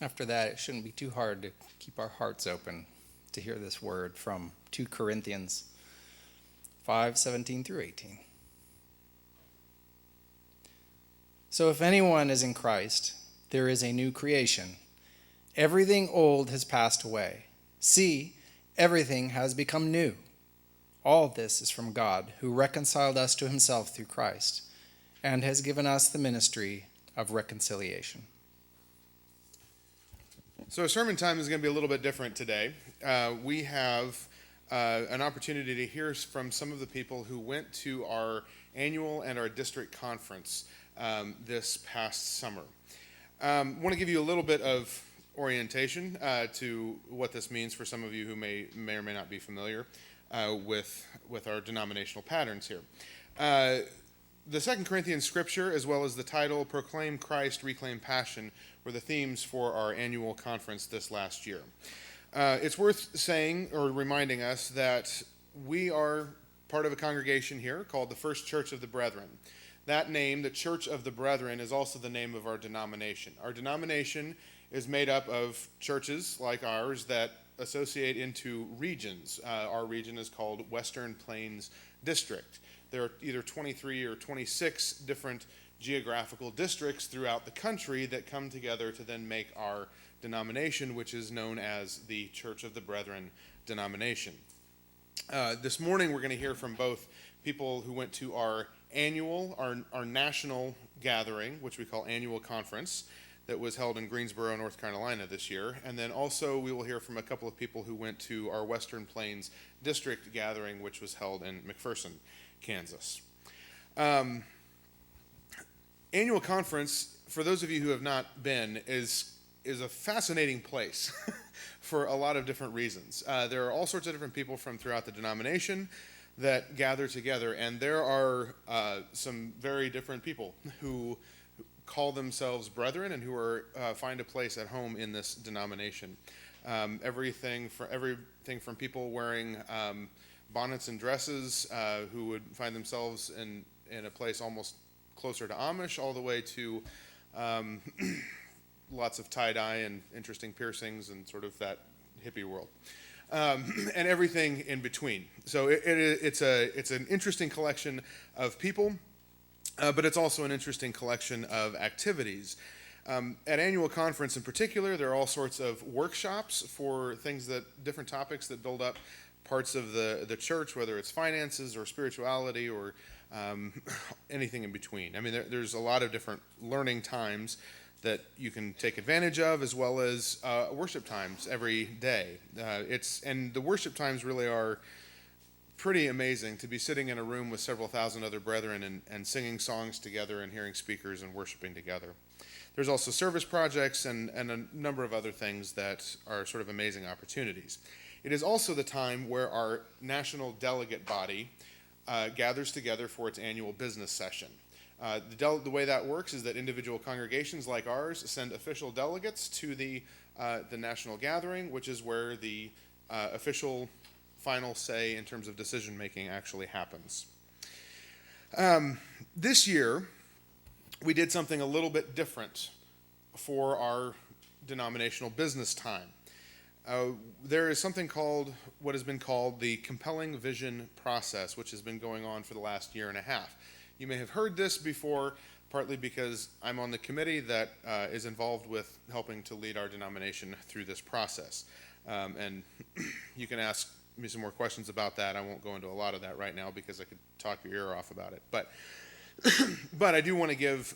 After that, it shouldn't be too hard to keep our hearts open to hear this word from 2 Corinthians 5:17 through 18. So if anyone is in Christ, there is a new creation. Everything old has passed away. See, everything has become new. All this is from God, who reconciled us to himself through Christ, and has given us the ministry of reconciliation. So our sermon time is going to be a little bit different today. We have an opportunity to hear from some of the people who went to our annual and our district conference this past summer. I want to give you a little bit of orientation to what this means for some of you who may or may not be familiar with our denominational patterns here. The 2 Corinthians scripture, as well as the title, Proclaim Christ, Reclaim Passion, were the themes for our annual conference this last year. It's worth saying or reminding us that we are part of a congregation here called the First Church of the Brethren. That name, the Church of the Brethren, is also the name of our denomination. Our denomination is made up of churches like ours that associate into regions. Our region is called Western Plains District. There are either 23 or 26 different geographical districts throughout the country that come together to then make our denomination, which is known as the Church of the Brethren denomination. This morning we're going to hear from both people who went to our annual, our national gathering, which we call annual conference, that was held in Greensboro, North Carolina this year. And then also we will hear from a couple of people who went to our Western Plains District gathering, which was held in McPherson, Kansas. Annual conference, for those of you who have not been, is a fascinating place for a lot of different reasons. There are all sorts of different people from throughout the denomination that gather together, and there are some very different people who call themselves brethren and who are find a place at home in this denomination. Everything from people wearing bonnets and dresses who would find themselves in a place almost closer to Amish, all the way to lots of tie-dye and interesting piercings and sort of that hippie world, and everything in between. So it's an interesting collection of people, but it's also an interesting collection of activities. At annual conference in particular, there are all sorts of workshops for different topics that build up parts of the church, whether it's finances or spirituality or anything in between. I mean, there's a lot of different learning times that you can take advantage of, as well as worship times every day. And the worship times really are pretty amazing, to be sitting in a room with several thousand other brethren and singing songs together and hearing speakers and worshiping together. There's also service projects and a number of other things that are sort of amazing opportunities. It is also the time where our national delegate body gathers together for its annual business session. The way that works is that individual congregations like ours send official delegates to the national gathering, which is where the official final say in terms of decision making actually happens. This year, we did something a little bit different for our denominational business time. There is something called what has been called the compelling vision process, which has been going on for the last year and a half. You may have heard this before, partly because I'm on the committee that is involved with helping to lead our denomination through this process. And you can ask me some more questions about that. I won't go into a lot of that right now because I could talk your ear off about it. But I do want to give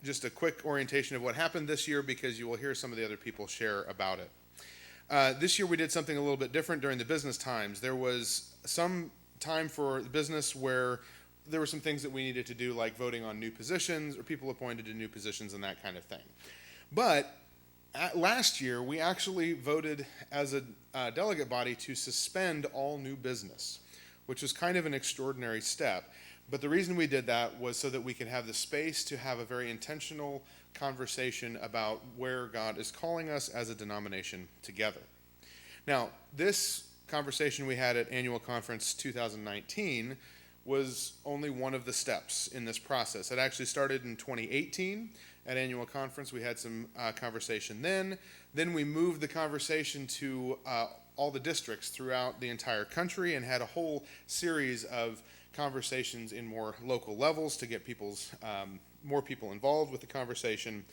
just a quick orientation of what happened this year, because you will hear some of the other people share about it. This year we did something a little bit different during the business times. There was some time for business where there were some things that we needed to do, like voting on new positions or people appointed to new positions and that kind of thing. But last year, we actually voted as a delegate body to suspend all new business, which was kind of an extraordinary step. But the reason we did that was so that we could have the space to have a very intentional conversation about where God is calling us as a denomination together. Now, this conversation we had at Annual Conference 2019 was only one of the steps in this process. It actually started in 2018 at annual conference. We had some conversation then. Then we moved the conversation to all the districts throughout the entire country and had a whole series of conversations in more local levels to get more people involved with the conversation.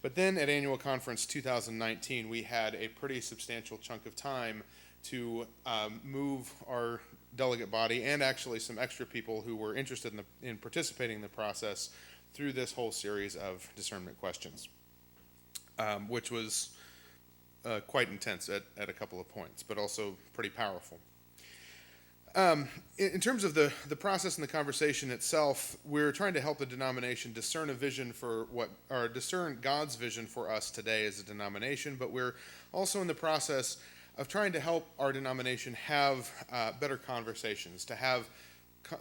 But then at annual conference 2019, we had a pretty substantial chunk of time to move our delegate body and actually some extra people who were interested in participating in the process through this whole series of discernment questions, which was quite intense at a couple of points, but also pretty powerful. In terms of the process and the conversation itself, we're trying to help the denomination discern a vision discern God's vision for us today as a denomination, but we're also in the process of trying to help our denomination have better conversations, to have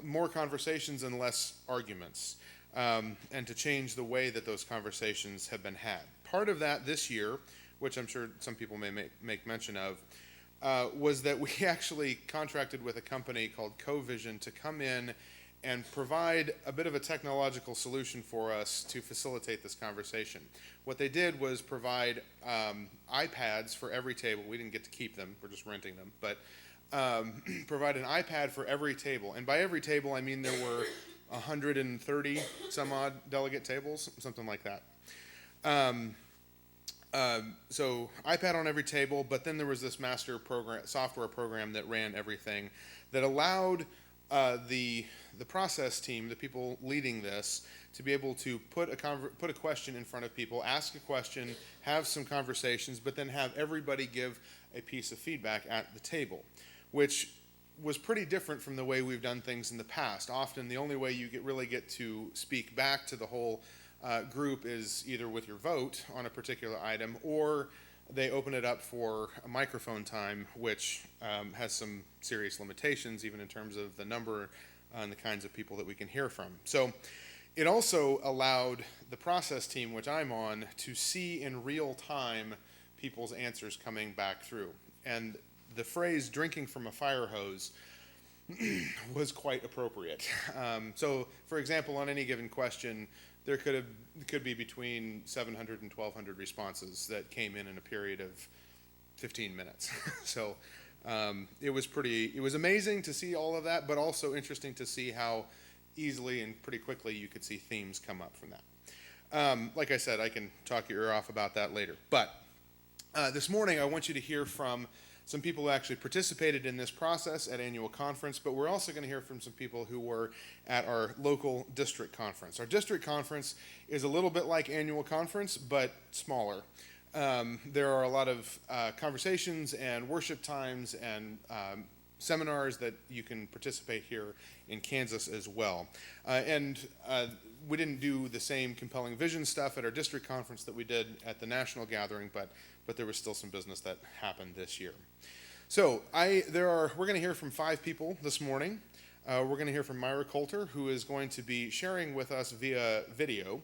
more conversations and less arguments, and to change the way that those conversations have been had. Part of that this year, which I'm sure some people may make mention of, was that we actually contracted with a company called CoVision to come in and provide a bit of a technological solution for us to facilitate this conversation. What they did was provide iPads for every table. We didn't get to keep them, we're just renting them, but provide an iPad for every table. And by every table, I mean there were 130 some odd delegate tables, something like that. So iPad on every table, but then there was this master software program that ran everything that allowed the process team, the people leading this, to be able to put a question in front of people, ask a question, have some conversations, but then have everybody give a piece of feedback at the table, which was pretty different from the way we've done things in the past. Often the only way you really get to speak back to the whole group is either with your vote on a particular item, or they open it up for a microphone time, which has some serious limitations, even in terms of the number and the kinds of people that we can hear from. So it also allowed the process team, which I'm on, to see in real time people's answers coming back through. And the phrase "drinking from a fire hose" was quite appropriate. So, for example, on any given question, there could be between 700 and 1,200 responses that came in a period of 15 minutes. So it was amazing to see all of that, but also interesting to see how easily and pretty quickly you could see themes come up from that. Like I said, I can talk your ear off about that later. But this morning I want you to hear from some people who actually participated in this process at annual conference, but we're also going to hear from some people who were at our local district conference. Our district conference is a little bit like annual conference, but smaller. There are a lot of conversations and worship times and seminars that you can participate here in Kansas as well. We didn't do the same compelling vision stuff at our district conference that we did at the national gathering, but there was still some business that happened this year. So we're going to hear from 5 people this morning. We're going to hear from Myra Coulter, who is going to be sharing with us via video.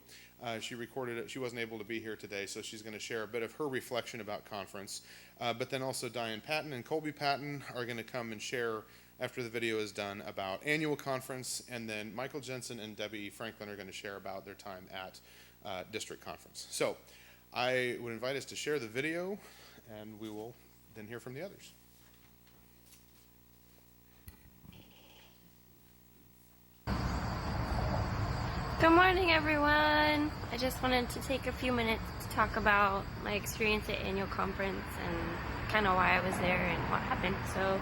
She recorded it. She wasn't able to be here today, so she's going to share a bit of her reflection about conference. But then also Diane Patton and Colby Patton are going to come and share after the video is done about annual conference, and then Michael Jensen and Debbie Franklin are going to share about their time at district conference. So I would invite us to share the video, and we will then hear from the others. Good morning, everyone. I just wanted to take a few minutes to talk about my experience at annual conference and kind of why I was there and what happened. So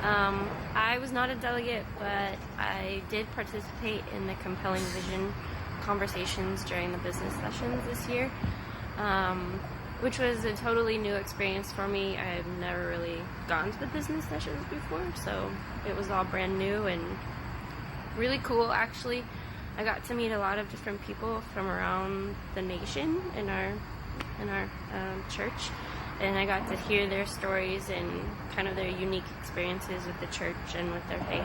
I was not a delegate, but I did participate in the compelling vision conversations during the business sessions this year, which was a totally new experience for me. I've never really gone to the business sessions before, so it was all brand new and really cool, actually. I got to meet a lot of different people from around the nation in our church, and I got to hear their stories and kind of their unique experiences with the church and with their faith.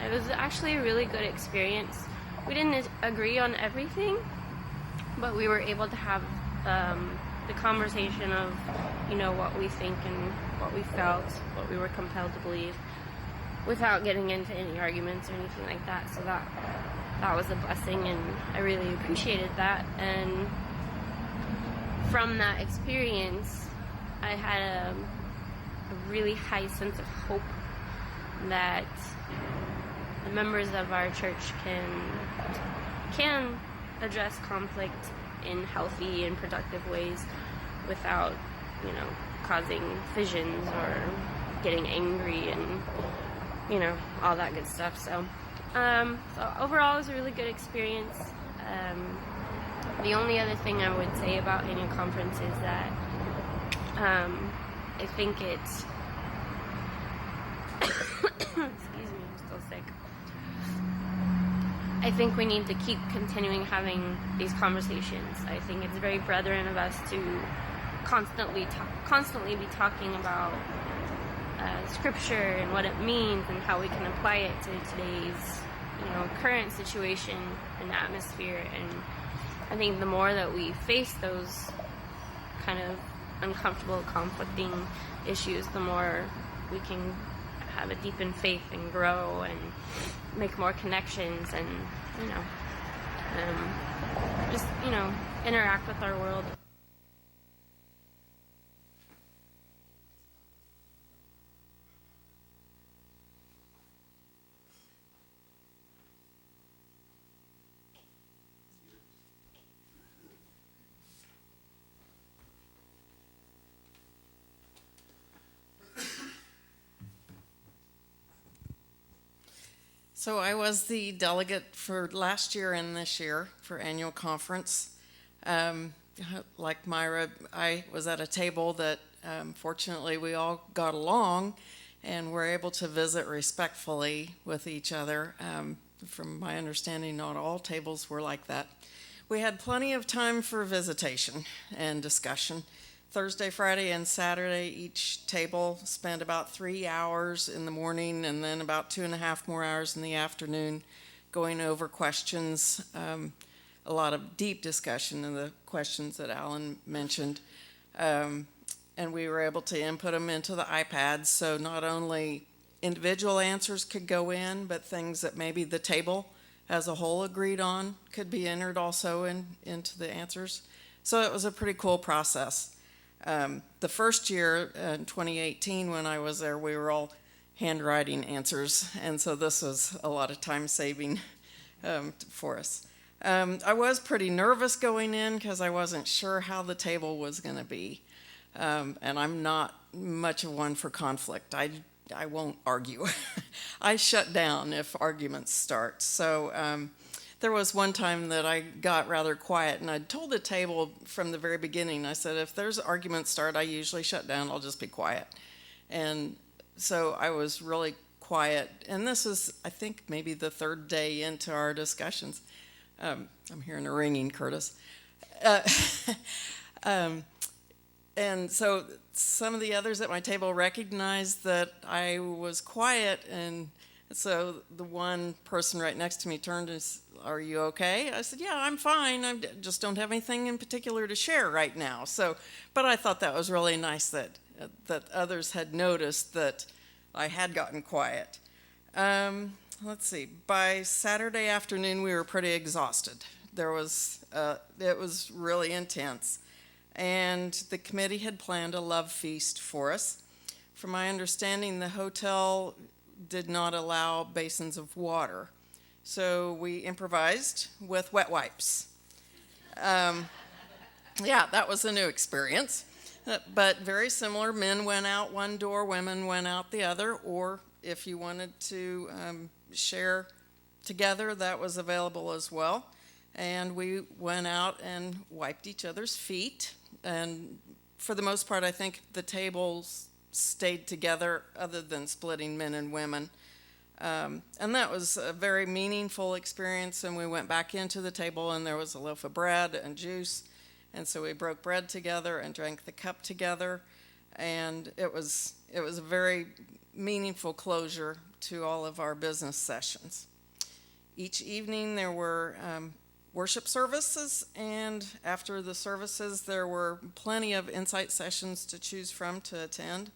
It was actually a really good experience. We didn't agree on everything, but we were able to have the conversation of, what we think and what we felt, what we were compelled to believe. without getting into any arguments or anything like that. So that was a blessing, and I really appreciated that. And from that experience, I had a really high sense of hope that the members of our church can address conflict in healthy and productive ways without, causing fissions or getting angry and, all that good stuff. So overall, it was a really good experience. The only other thing I would say about annual conference is that I think it's excuse me, I'm still sick. I think we need to keep continuing having these conversations. I think it's very brethren of us to constantly be talking about scripture and what it means and how we can apply it to today's current situation and atmosphere. And I think the more that we face those kind of uncomfortable, conflicting issues, the more we can have a deepened faith and grow and make more connections and just interact with our world. So I was the delegate for last year and this year for annual conference. Like Myra, I was at a table that fortunately we all got along and were able to visit respectfully with each other. From my understanding, not all tables were like that. We had plenty of time for visitation and discussion. Thursday, Friday, and Saturday, each table spent about 3 hours in the morning and then about 2.5 more hours in the afternoon going over questions, a lot of deep discussion of the questions that Alan mentioned. And we were able to input them into the iPads, so not only individual answers could go in, but things that maybe the table as a whole agreed on could be entered also into the answers. So it was a pretty cool process. The first year, in 2018, when I was there, we were all handwriting answers, and so this was a lot of time saving for us. I was pretty nervous going in because I wasn't sure how the table was going to be, and I'm not much of one for conflict. I won't argue. I shut down if arguments start. So there was one time that I got rather quiet, and I told the table from the very beginning, I said, if there's arguments start, I usually shut down, I'll just be quiet. And so I was really quiet, and this is, I think, maybe the third day into our discussions. I'm hearing a ringing, Curtis. And so some of the others at my table recognized that I was quiet, and so the one person right next to me turned and said, "Are you okay?" I said, "Yeah, I'm fine. I just don't have anything in particular to share right now." So, but I thought that was really nice that others had noticed that I had gotten quiet. Let's see. By Saturday afternoon, we were pretty exhausted. It was really intense, and the committee had planned a love feast for us. From my understanding, the hotel did not allow basins of water. So we improvised with wet wipes. Yeah, that was a new experience. But very similar, men went out one door, women went out the other, or if you wanted to share together, that was available as well. And we went out and wiped each other's feet. And for the most part, I think the tables stayed together other than splitting men and women. And that was a very meaningful experience, and we went back into the table and there was a loaf of bread and juice, and so we broke bread together and drank the cup together, and it was a very meaningful closure to all of our business sessions. Each evening there were worship services, and after the services there were plenty of insight sessions to choose from to attend.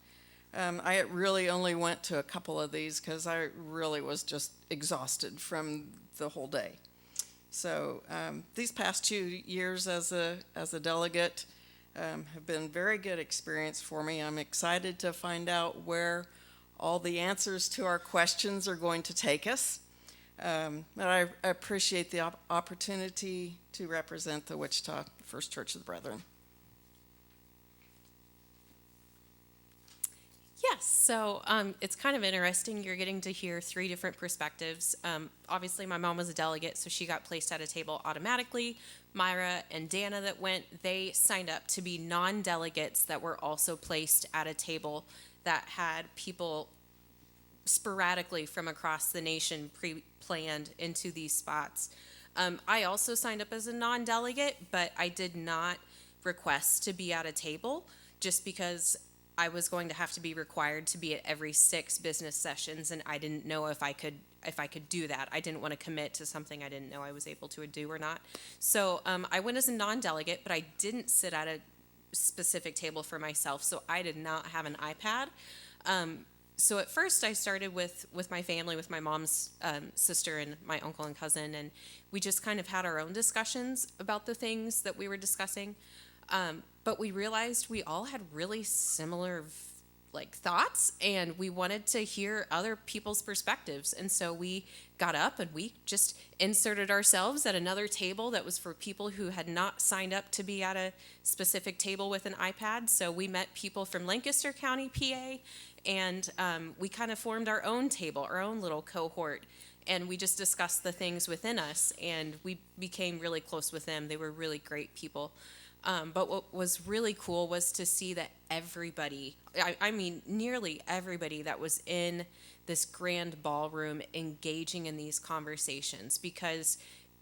I really only went to a couple of these because I really was just exhausted from the whole day. So these past 2 years as a delegate have been very good experience for me. I'm excited to find out where all the answers to our questions are going to take us. But I appreciate the opportunity to represent the Wichita First Church of the Brethren. Yes, so it's kind of interesting. You're getting to hear 3 different perspectives. Obviously, my mom was a delegate, so she got placed at a table automatically. Myra and Dana that went, they signed up to be non-delegates that were also placed at a table that had people sporadically from across the nation pre-planned into these spots. I also signed up as a non-delegate, but I did not request to be at a table just because I was going to have to be required to be at every 6 business sessions, and I didn't know if I could do that. I didn't want to commit to something I didn't know I was able to do or not. So I went as a non-delegate, but I didn't sit at a specific table for myself, so I did not have an iPad. So at first I started with my family, with my mom's sister and my uncle and cousin, and we just kind of had our own discussions about the things that we were discussing. But we realized we all had really similar thoughts, and we wanted to hear other people's perspectives. And so we got up and we just inserted ourselves at another table that was for people who had not signed up to be at a specific table with an iPad. So we met people from Lancaster County, PA, and we kind of formed our own table, our own little cohort. And we just discussed the things within us, and we became really close with them. They were really great people. But what was really cool was to see that everybody, I mean, nearly everybody that was in this grand ballroom engaging in these conversations. Because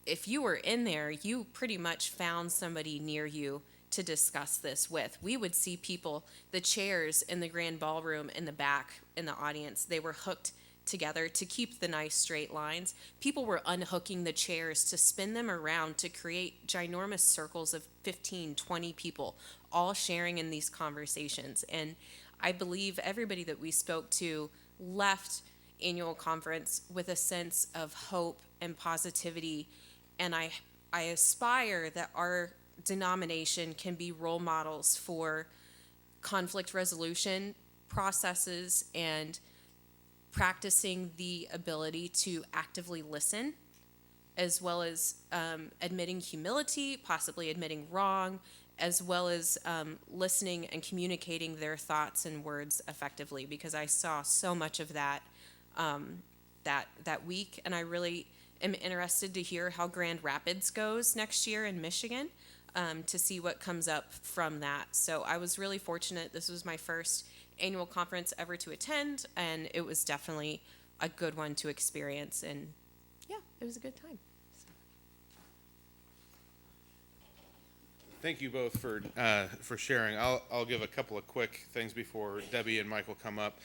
if you were in there, you pretty much found somebody near you to discuss this with. We would see people, the chairs in the grand ballroom in the back, in the audience, they were hooked together to keep the nice straight lines. People were unhooking the chairs to spin them around to create ginormous circles of 15, 20 people all sharing in these conversations. And I believe everybody that we spoke to left annual conference with a sense of hope and positivity. And I aspire that our denomination can be role models for conflict resolution processes and practicing the ability to actively listen, as well as admitting humility, possibly admitting wrong, as well as listening and communicating their thoughts and words effectively. Because I saw so much of that that week, and I really am interested to hear how Grand Rapids goes next year in Michigan, to see what comes up from that. So I was really fortunate. This was my first annual conference ever to attend, and it was definitely a good one to experience, and yeah, it was a good time. Thank you both for sharing. I'll give a couple of quick things before Debbie and Michael come up.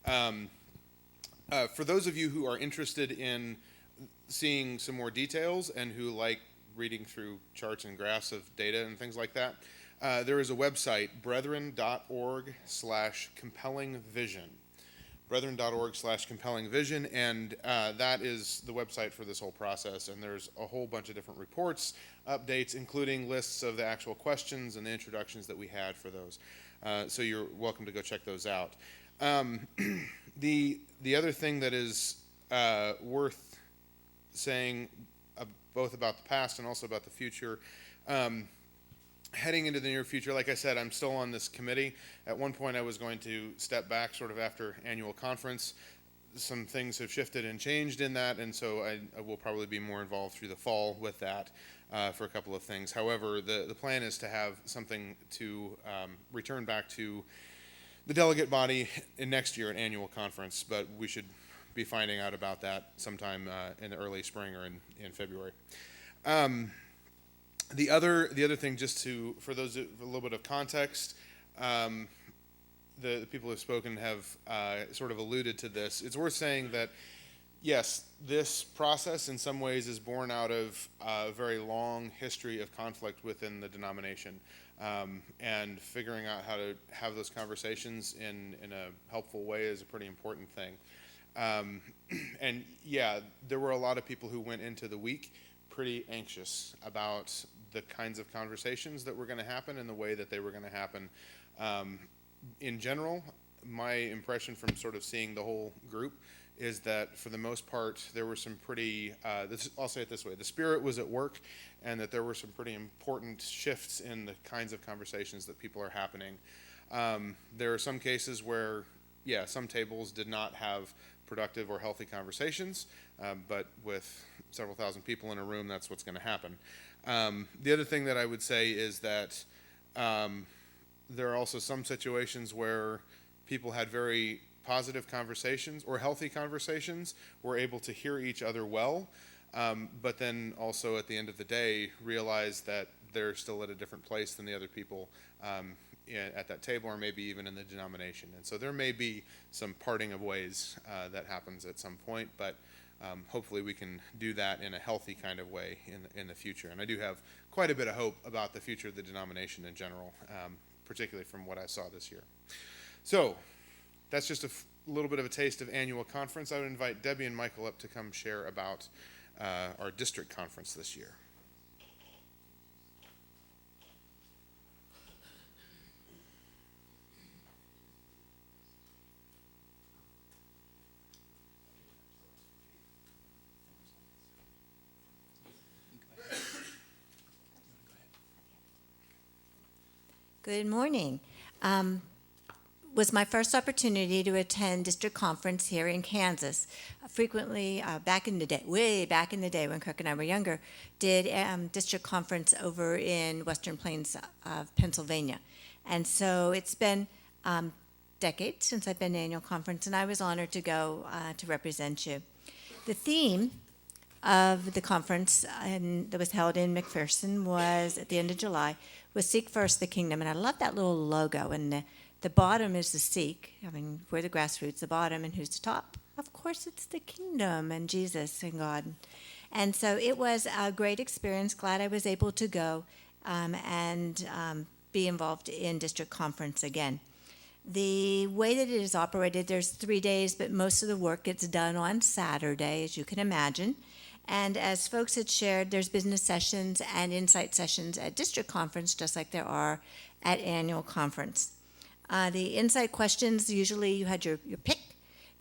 For those of you who are interested in seeing some more details and who like reading through charts and graphs of data and things like that, there is a website, brethren.org/compellingvision. Brethren.org/compellingvision, and that is the website for this whole process. And there's a whole bunch of different reports, updates, including lists of the actual questions and the introductions that we had for those. So you're welcome to go check those out. The other thing that is worth saying, both about the past and also about the future, heading into the near future, like I said, I'm still on this committee. At one point I was going to step back sort of after annual conference. Some things have shifted and changed in that, and so I will probably be more involved through the fall with that for a couple of things. However, the plan is to have something to return back to the delegate body in next year, an annual conference, but we should be finding out about that sometime in the early spring or in February. The other thing, just for those a little bit of context, the people who have spoken have sort of alluded to this. It's worth saying that yes, this process in some ways is born out of a very long history of conflict within the denomination. And figuring out how to have those conversations in a helpful way is a pretty important thing. And yeah, there were a lot of people who went into the week pretty anxious about the kinds of conversations that were going to happen and the way that they were going to happen. In general, my impression from sort of seeing the whole group is that for the most part, there were some pretty, I'll say it this way, the Spirit was at work, and that there were some pretty important shifts in the kinds of conversations that people are happening. There are some cases where, yeah, some tables did not have productive or healthy conversations, but with several thousand people in a room, that's what's going to happen. The other thing that I would say is that there are also some situations where people had very positive conversations or healthy conversations, were able to hear each other well, but then also at the end of the day realize that they're still at a different place than the other people at that table, or maybe even in the denomination. And so there may be some parting of ways that happens at some point, but hopefully we can do that in a healthy kind of way in the future. And I do have quite a bit of hope about the future of the denomination in general, particularly from what I saw this year. So that's just a little bit of a taste of annual conference. I would invite Debbie and Michael up to come share about our district conference this year. Good morning. Was my first opportunity to attend district conference here in Kansas. Frequently, back in the day, way back in the day when Kirk and I were younger, did district conference over in Western Plains of Pennsylvania. And so it's been decades since I've been to annual conference, and I was honored to go to represent you. The theme of the conference that was held in McPherson was, at the end of July, was Seek First the Kingdom. And I love that little logo. And the bottom is the seek. I mean, we're the grassroots, the bottom, and who's the top? Of course, it's the kingdom and Jesus and God. And so it was a great experience. Glad I was able to go and be involved in district conference again. The way that it is operated, there's 3 days, but most of the work gets done on Saturday, as you can imagine. And as folks had shared, there's business sessions and insight sessions at district conference, just like there are at annual conference. The insight questions, usually you had your pick.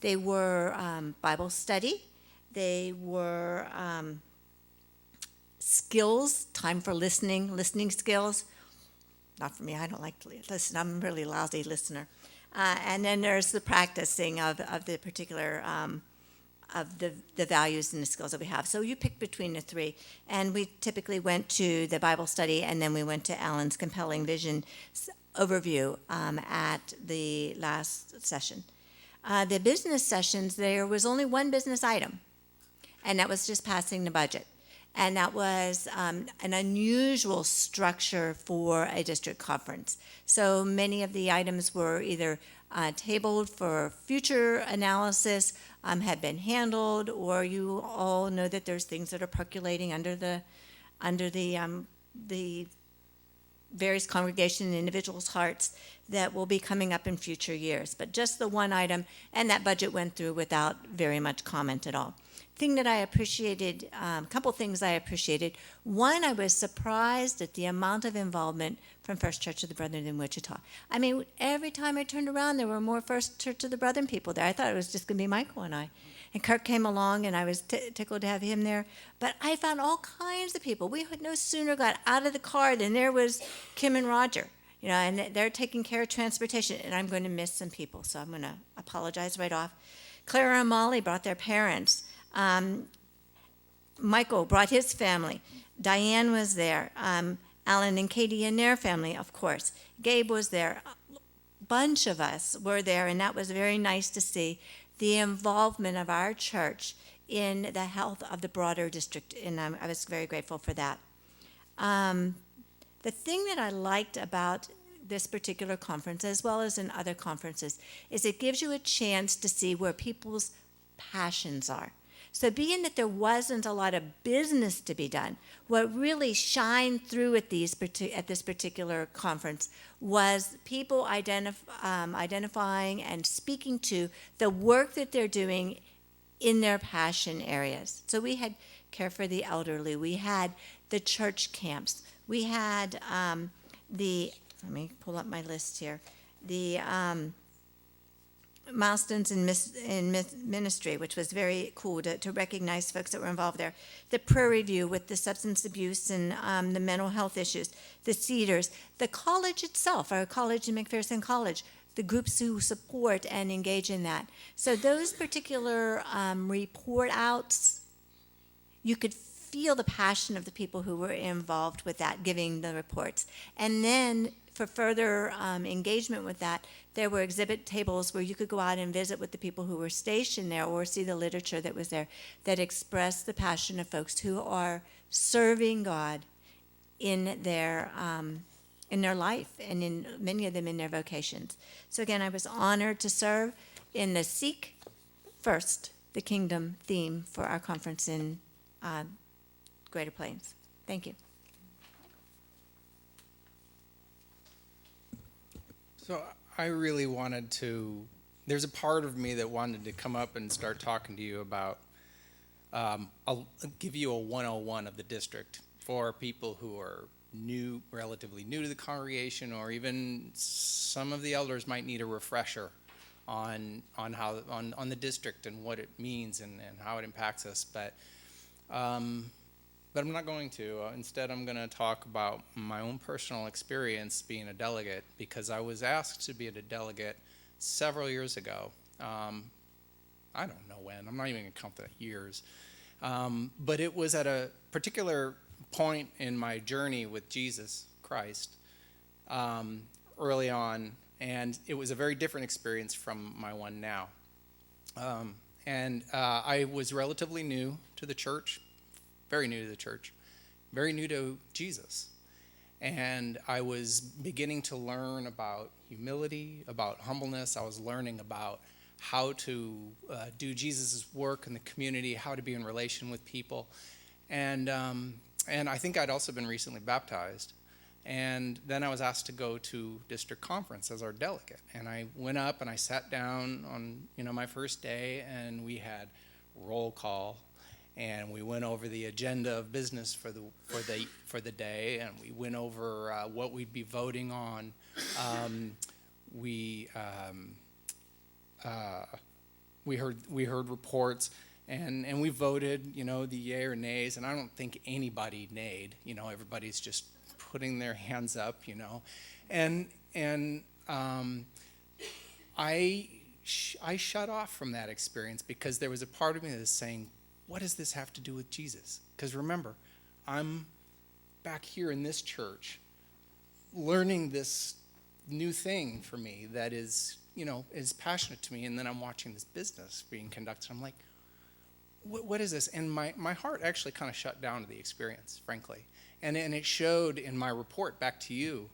They were Bible study. They were skills, time for listening skills. Not for me, I don't like to listen. I'm a really lousy listener. And then there's the practicing of the particular of the values and the skills that we have. So you pick between the three. And we typically went to the Bible study, and then we went to Alan's compelling vision overview at the last session. The business sessions, there was only one business item, and that was just passing the budget. And that was an unusual structure for a district conference. So many of the items were either tabled for future analysis, had been handled, or you all know that there's things that are percolating under the various congregation and individuals' hearts that will be coming up in future years. But just the one item, and that budget went through without very much comment at all. Thing that I appreciated, a couple things I appreciated. One, I was surprised at the amount of involvement from First Church of the Brethren in Wichita. I mean, every time I turned around, there were more First Church of the Brethren people there. I thought it was just going to be Michael and I. And Kirk came along, and I was tickled to have him there. But I found all kinds of people. We had no sooner got out of the car than there was Kim and Roger, and they're taking care of transportation. And I'm going to miss some people, so I'm going to apologize right off. Clara and Molly brought their parents. Michael brought his family. Diane was there. Alan and Katie and their family, of course. Gabe was there. A bunch of us were there, and that was very nice to see the involvement of our church in the health of the broader district, and I was very grateful for that. The thing that I liked about this particular conference, as well as in other conferences, is it gives you a chance to see where people's passions are. So being that there wasn't a lot of business to be done, what really shined through at this particular conference was people identifying and speaking to the work that they're doing in their passion areas. So we had care for the elderly, we had the church camps, we had let me pull up my list here, the milestones in ministry, which was very cool to recognize folks that were involved there. The prayer review with the substance abuse and the mental health issues. The Cedars. The college itself, our college in McPherson College, the groups who support and engage in that. So those particular report outs, you could feel the passion of the people who were involved with that, giving the reports. And then for further engagement with that, there were exhibit tables where you could go out and visit with the people who were stationed there or see the literature that was there that expressed the passion of folks who are serving God in their life and in many of them in their vocations. So again, I was honored to serve in the Seek First the Kingdom theme for our conference in Greater Plains. Thank you. So I really wanted to, there's a part of me that wanted to come up and start talking to you about, I'll give you a 101 of the district for people who are new, relatively new to the congregation, or even some of the elders might need a refresher on the district and what it means and how it impacts us. But I'm not going to. Instead, I'm going to talk about my own personal experience being a delegate, because I was asked to be a delegate several years ago. I don't know when. I'm not even going to count the years. But it was at a particular point in my journey with Jesus Christ early on, and it was a very different experience from my one now. I was relatively new to the church. Very new to the church, very new to Jesus. And I was beginning to learn about humility, about humbleness. I was learning about how to do Jesus' work in the community, how to be in relation with people. And I think I'd also been recently baptized. And then I was asked to go to district conference as our delegate. And I went up and I sat down on my first day, and we had roll call. And we went over the agenda of business for the day, and we went over what we'd be voting on. We heard reports, and we voted, the yay or nays. And I don't think anybody nayed. Everybody's just putting their hands up. And I shut off from that experience because there was a part of me that was saying, what does this have to do with Jesus? Because remember, I'm back here in this church learning this new thing for me that is passionate to me, and then I'm watching this business being conducted. I'm like, what is this? And my heart actually kind of shut down to the experience, frankly. And it showed in my report back to you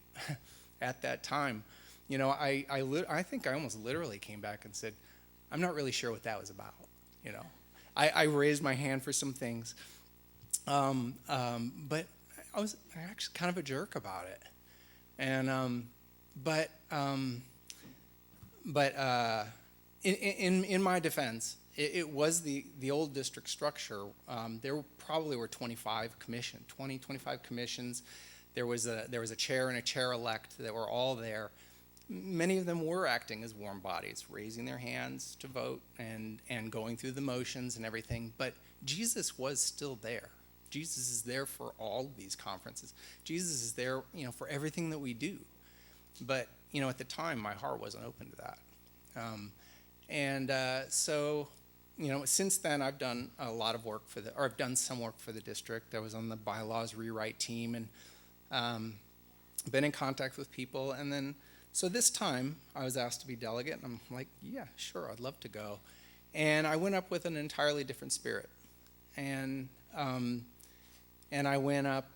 at that time. I think I almost literally came back and said, I'm not really sure what that was about, I raised my hand for some things, but I was actually kind of a jerk about it. And in my defense, it was the old district structure. There probably were 25 commissions. There was a chair and a chair-elect that were all there. Many of them were acting as warm bodies, raising their hands to vote and going through the motions and everything. But Jesus was still there. Jesus is there for all of these conferences. Jesus is there, for everything that we do. But, at the time, my heart wasn't open to that. So, since then, I've done a lot of work I've done some work for the district. I was on the bylaws rewrite team and been in contact with people. And then, so this time, I was asked to be delegate, and I'm like, yeah, sure, I'd love to go. And I went up with an entirely different spirit. And I went up,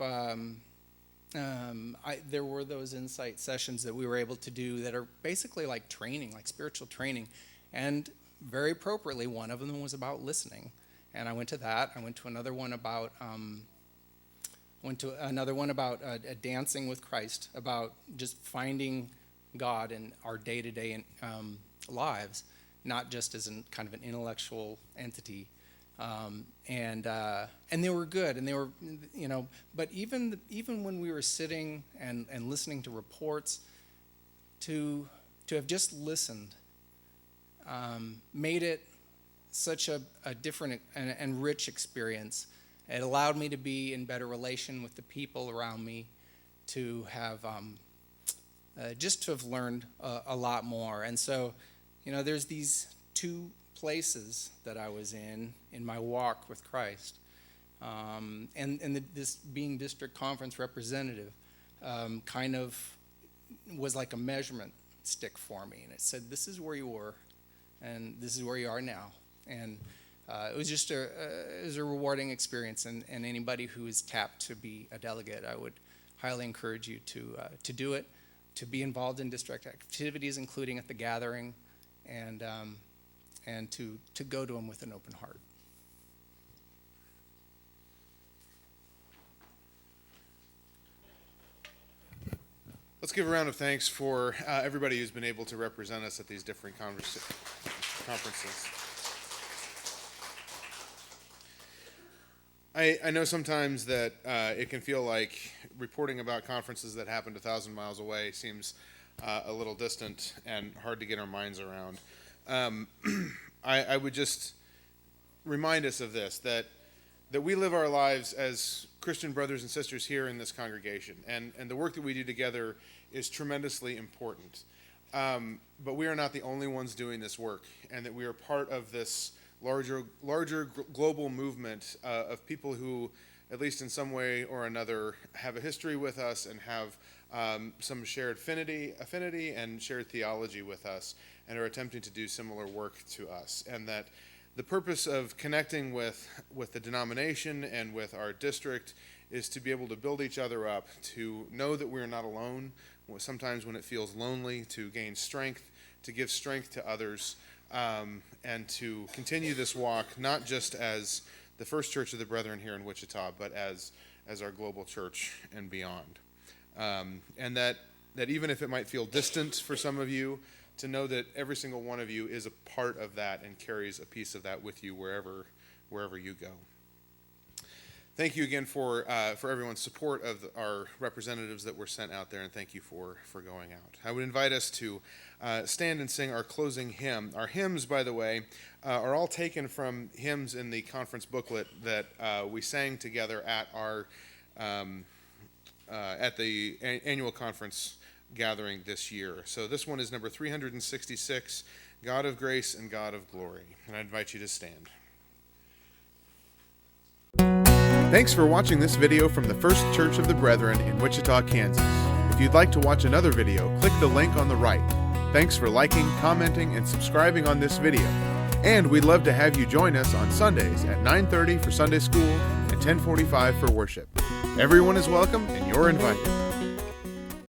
there were those insight sessions that we were able to do that are basically like training, like spiritual training. And very appropriately, one of them was about listening. and I went to that. I went to another one about dancing with Christ, about just finding God in our day-to-day lives, not just as kind of an intellectual entity. And they were good, and they were, but even when we were sitting and listening to reports, to have just listened made it such a different and rich experience. It allowed me to be in better relation with the people around me, to have just to have learned a lot more. And so, there's these two places that I was in my walk with Christ, and this being district conference representative kind of was like a measurement stick for me, and it said, this is where you were, and this is where you are now. And it was just it was a rewarding experience, and anybody who is tapped to be a delegate, I would highly encourage you to do it, to be involved in district activities, including at the gathering, and to go to them with an open heart. Let's give a round of thanks for everybody who's been able to represent us at these different conferences. I know sometimes that it can feel like reporting about conferences that happened 1,000 miles away seems a little distant and hard to get our minds around. I would just remind us of this, that we live our lives as Christian brothers and sisters here in this congregation, and the work that we do together is tremendously important. But we are not the only ones doing this work, and that we are part of this larger global movement of people who, at least in some way or another, have a history with us and have some shared affinity and shared theology with us, and are attempting to do similar work to us. And that the purpose of connecting with the denomination and with our district is to be able to build each other up, to know that we are not alone, sometimes when it feels lonely, to gain strength, to give strength to others, and to continue this walk, not just as the First Church of the Brethren here in Wichita, but as our global church and beyond. And that even if it might feel distant for some of you, to know that every single one of you is a part of that and carries a piece of that with you wherever you go. Thank you again for everyone's support of our representatives that were sent out there, and thank you for going out. I would invite us to stand and sing our closing hymn. Our hymns, by the way, are all taken from hymns in the conference booklet that we sang together at our at the annual conference gathering this year. So this one is number 366, God of Grace and God of Glory. And I invite you to stand. Thanks for watching this video from the First Church of the Brethren in Wichita, Kansas. If you'd like to watch another video, click the link on the right. Thanks for liking, commenting, and subscribing on this video. And we'd love to have you join us on Sundays at 9:30 for Sunday school and 10:45 for worship. Everyone is welcome, and you're invited.